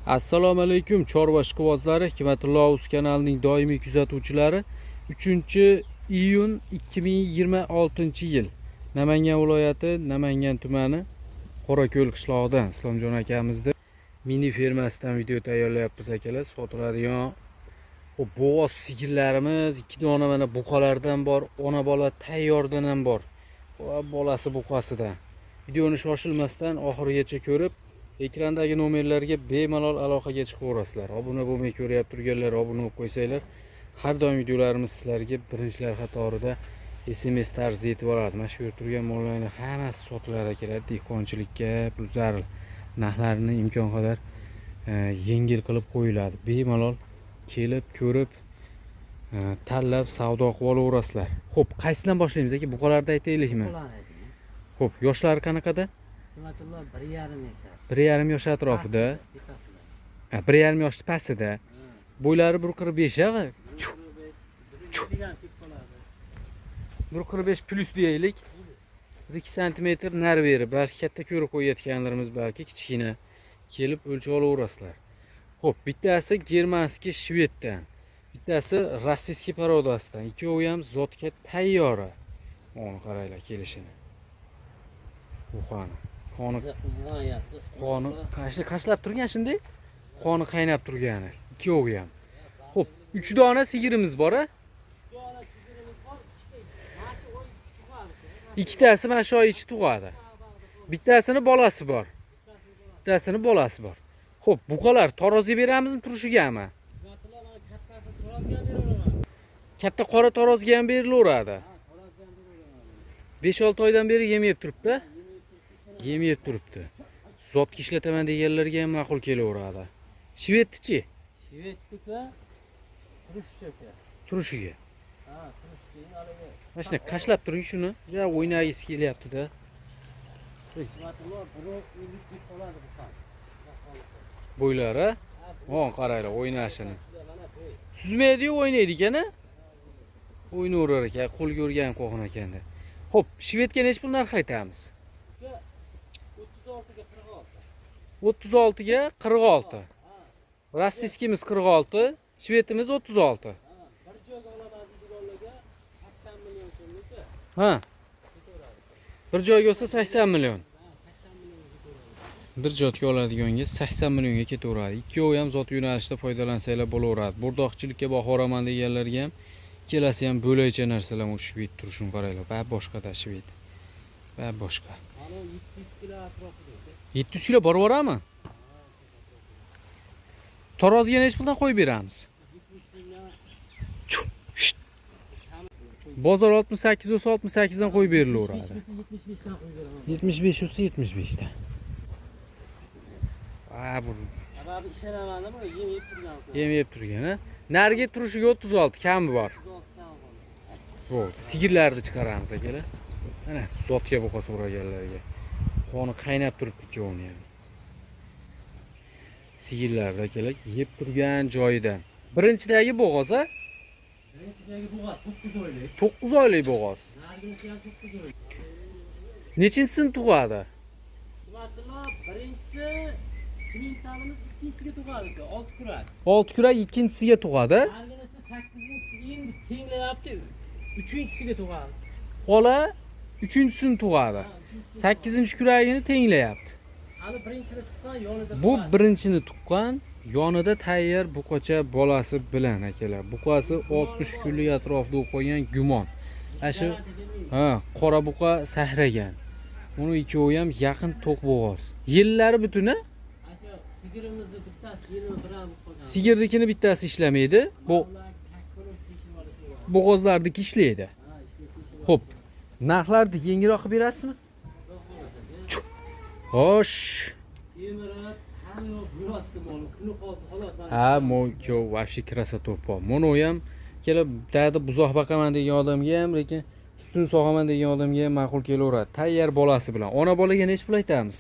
Assalomu alaykum chorva ishqibozlari, Hikmatullo Uz kanalining doimiy kuzatuvchilari. 3-iyun 2026-yil Namangan viloyati Namangan tumani Qorako'l qishlog'idan Islomjon akamizni mini fermasidan video tayyorlayapmiz akalar. Sotiladigan bo'g'oz sigirlarimiz 2 dona mana buqalardan bor, ona bola tayyordan ham bor. Bolasi buqasidan. Videoni shoshilmasdan oxirigacha ko'rib, ekrandagi nomerlarga bemalol aloqaga chiqaverasizlar. Obuna bo'lmay ko'ryapti turganlar obuna bo'lib qo'ysanglar, har doim videolarimiz sizlarga birinchilar qatorida SMS tarzida yetib boradi. Mana shu yerda turgan mollarning hammasi sotiladi akalar. Dehqonchilikka pul zarur narxlarini imkon qadar yengil qilib qo'yiladi. Bemalol kelib ko'rib tanlab savdo qilib olaverasizlar. Xo'p, qaysidan boshlaymiz aka? Buqalarni aytaylikmi? Xo'p, yoshlari qanaqada? 1,5 yosh atrofida. 1,5 yosh pastida. Bo'ylari 1,45 ha? 1,45 plus deylik. 2 cm nari beri, balki katta ko'rib qo'yayotganlarimiz, balki kichkina kelib o'lchab olaverasizlar. Xo'p, bittasi germanskiy shveddan, bittasi rossiyskiy parodasidan. Ikkovi ham zotga tayyora. Mana qaranglar kelishini. Bu qoni qashlab turgan shunday. Qoni qaynab turgani. Ikkovi ham. Xo'p, 3 dona sigirimiz bor a? 3 dona sigirimiz bor. Ikkitasi mana shu oy ichi tug'adi. Bittasini bolasi bor. Xo'p, buqalar tarozga beramizmi, turishigami? Katta qora tarozga ham berilaveradi. 5-6 oydan beri yemayib turibdi. Zotga ishlataman deganlarga ham ma'qul kelaveradi. Shvedchi? Shvedniki turushiga. Mana shuni qashlab turing shuni. Ja o'ynagisi kelyapti-da. Bo'ylari, mana qaranglar o'ynashini. Suzmaydi-yu, o'ynaydi ekan-a? O'ynayverar ekan, qo'lga o'rganib qo'ygan ekanda. Xo'p, shvedga nech pul narx aytamiz? 36 ga 46. Rossiyskimiz 46, shvetimiz 36. Bir joyga olaman deganlarga 80 million so'mlik. Ha. Bir joyga olsa 80 million. Bir joyga oladiganga 80 millionga ketaveradi. Ikkovi ham zot yo'nalishida foydalansanglar bo'laveradi. Burdoqchilikka boqoraman deganlarga ham kelasi ham bo'laycha narsalar o'sha shvet turishini qaranglar. Va boshqada shvet. Va boshqa. Mana 700 kilo atrofida. 700 kilo borib-borami? Tarozga nech puldan qo'yib beramiz? 70 mingdan. Bozor 68 bo'lsa 68 dan qo'yib berilaveradi. 75 dan qo'yib beraman. 75 bo'lsa 75 dan. Bu sababi ishonamanmi? Yemayib turgan-a? Nariga turishiga 36 kami bor. 36 kami bor. Bo'ldi. Sigirlarni chiqaramiz akalar. Mana zotga buqa so'raganlarga. Qoni qaynab turibdi ikkovini ham. Sigirlarni akalar yeb turgan joyidan. Birinchidagi bo'g'oz-a? Birinchidagi bo'g'oz 9 oylik. 9 oylik bo'g'oz. Narginisi ham 9 oylik. Nechinchisi tug'adi? Birinchisi simentalimiz ikkinchisiga tug'adi, 6 kurak. 6 kurak ikkinchisiga tug'adi. Narginisi 8-inchisi endi tenglayapti, 3-inchisiga tug'adi. Xola 3-inchisini tug'adi. 8-kuragini tenglayapti. Bu birinchini tuqqan, yonida tayyor buqacha bolasi bilan akalar. Buqasi 60 kunlik atrofida bo'lib qolgan gumon. Shu qora buqa sahragan. Uni ikkovi ham yaqin to'q bo'g'oz. Yillari butuni? Sigirimizni bittasi yili bilan qolgan. Sigirnikini bittasi ishlamaydi. Bu bo'g'ozlardagi ishlaydi. Xo'p, narxlarni yengilroq qilib berasizmi? Xo'sh. Ha, mo'ko vobshe krasota to'pol. Mono ham kelib dada buzoq baqaman degan odamga ham, lekin sutini sog'aman degan odamga ham ma'qul kelaveradi. Tayyor bolasi bilan. Ona bolaga nech pul aytamiz?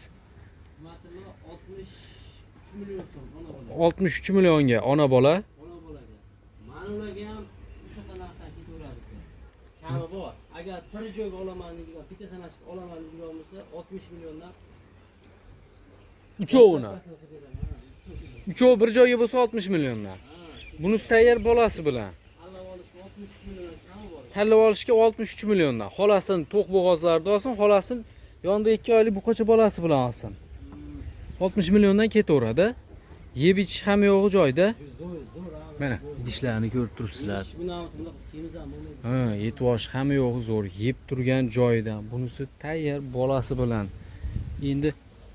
63 million so'm ona bola. 63 millionga ona bola. Ona bolaga. Mana ularga ham o'sha narxdan ketaveradi. Kami bor. Agar bir joyga olaman degan, bitta sanashib olaman degan bo'lsa 60 milliondan uchovini. Uchovi bir joyga bo'lsa 60 milliondan. Bunisi tayyor bolasi bilan. Tanlab olishga 63 milliondan. Xolasini to'q bo'g'ozlarda olsin, xolasini yonida 2 oylik buqacha bolasi bilan olsin. 60 milliondan ketaveradi. Yeb ichish ham yo'g'i joyda. Mana idishlarni ko'rib turibsizlar. Ha, yetvosh ham yo'g'i zo'r, yeb turgan joyidan. Bunisi tayyor bolasi bilan. Endi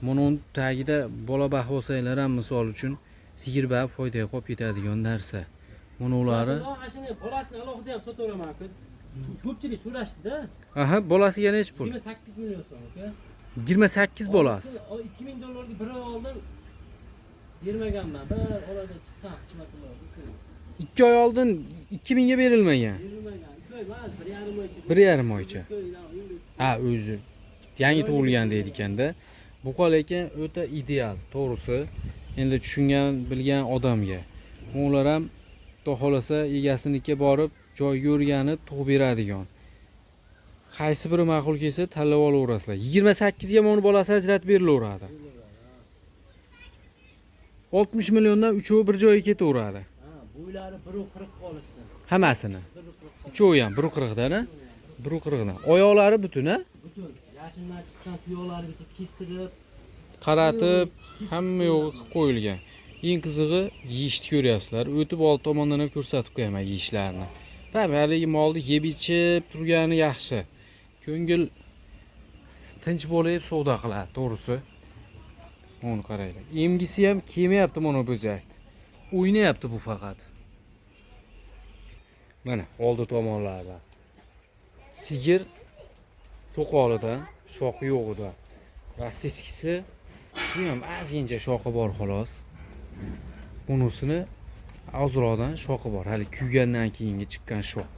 buning tagida bola bax olsanglar ham misol uchun sigir bab foydaga qolib ketadigan narsa. Buni ularni bolasini alohida ham sotaveraman. Ko'pchilik so'rashdi-da. Aha, bolasiga necha pul? 28 million so'm, aka. 28 bolasi. 2000 dollarga bir oy oldin bermaganman. Bir oyda chiqqan qimmatlar. 2 oy oldin 2000 ga berilmagan. Berilmagan. 2 oy emas, 1,5 oycha. 1,5 oycha. Ha, o'zi yangi tug'ilgan deydi ekanda. Bu qol ekan o'ta ideal, to'g'risi. Endi tushungan, bilgan odamga. Ular ham xudo xolasa egasinikiga borib, joyga o'rganib tug'ib beradigan. Qaysi biri ma'qul kelsa tanlab olaverasizlar. 28 ga mana bolasi ajratib berilaveradi. 60 milliondan uchovi bir joyga ketaveradi. Ha, bo'ylari 1.40 qolishsin. Hammasini. Uchovi ham 1.40 dan, 1.40 dan. Oyoqlari butun, ha? Butun. Yashindan chiqqan tuyoqlarigacha kestirib, qaratib, hamma yo'g'i qilib qo'yilgan. Eng qizig'i yeyishni ko'ryapsizlar. O'tib old tomondan ham ko'rsatib qo'yaman yeyishlarini. Haligi molni yeb ichib turgani yaxshi. Ko'ngil tinch bo'lib savdo qiladi, to'g'risi. Uni qaranglar. Emgisi ham kelmayapti mana bo'zak. O'ynayapti bu faqat. Mana oldi tomonlarda. Sigir to'qolidan, shoxi yo'g'idan. Rossiyskisi bu ham ozgincha shoxi bor xolos. Bunisini ozroqdan shoxi bor. Hali kuygandan keyingi chiqqan shox.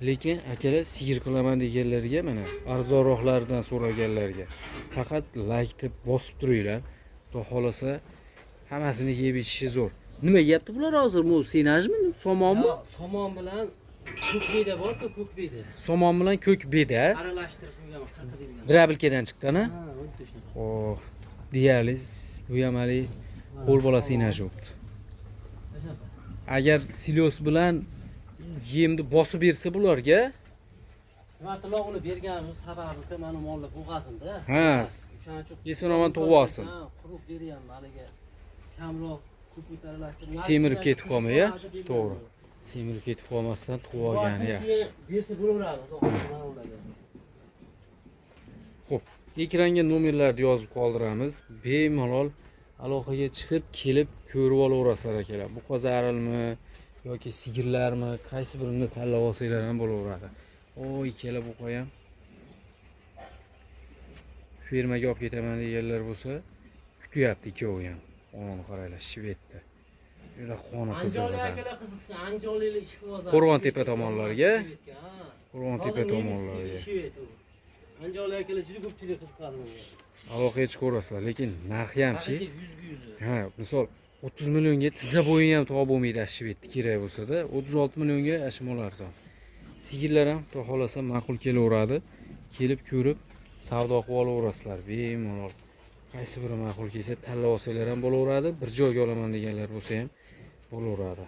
Lekin akalar sigir qilaman deganlarga mana arzonroqlaridan so'raganlarga faqat like deb bosib turinglar. Xudo xolasa hammasini yeb ichishi zo'r. Nima yeyapti bular hozir? Bu senajmi? Somonmi? Somon bilan ko'k beda bor-ku, ko'k beda. Somon bilan ko'k beda Aralashtirib qo'yganman, qirqilgan. Drabilkadan chiqqan-a? Ha, o'tdi shunaqa. O, deyarli bu ham hali qo'l bola senaj o'pti. Agar silos bilan yemni bosib bersa bularga, Matloq uni berganimiz sababi mana mollar bo'g'azimda. ha, O'shaning uchun esonoman tug'ib olsin. Ha, quruq beryapman haliga. Kamroq ko'p aralashtirib. Semirib ketib qolmay, to'g'ri. Semirib ketib qolmasdan tug'ib olgani yaxshi. Bersa bo'laveradi, to'g'ri. Xo'p, ekranga nomerlarni yozib qoldiramiz. Bemalol aloqaga chiqib, kelib ko'rib olaverasizlar akalar. Bu qozarilmi yoki sigirlarmi, qaysi birini tanlab olsanglar ham bo'laveradi. O, ikkala bu qo'yam. Fermaga olib ketaman deganlar bo'lsa, kutyapti ikkovi ham. Onu qaranglar, Shvedda. Juda qoni qizig'idan. Anjoliylar qiziqsa, anjoliylar ishqibozlar. Qo'rg'ontepa tomonlarga. Qo'rg'ontepa tomonlarga. Anjoliylar juda ko'pchilik qiziqadi bunga. Aloqaga chiqaverasizlar, lekin narxi ham-chi. Yuzga. Ha, misol 30 millionga tizza bo'yini ham topib bo'lmaydi Shvedda kerak bo'lsa-da, 36 millionga ashmol arzon. Sigirlar ham xudo xolasa ma'qul kelaveradi. Kelib ko'rib savdo qilib olaverasizlar bemalol. Qaysi biri ma'qul kelsa tanlab olsanglar ham bo'laveradi. Bir joyga olaman deganlar bo'lsa ham bo'laveradi.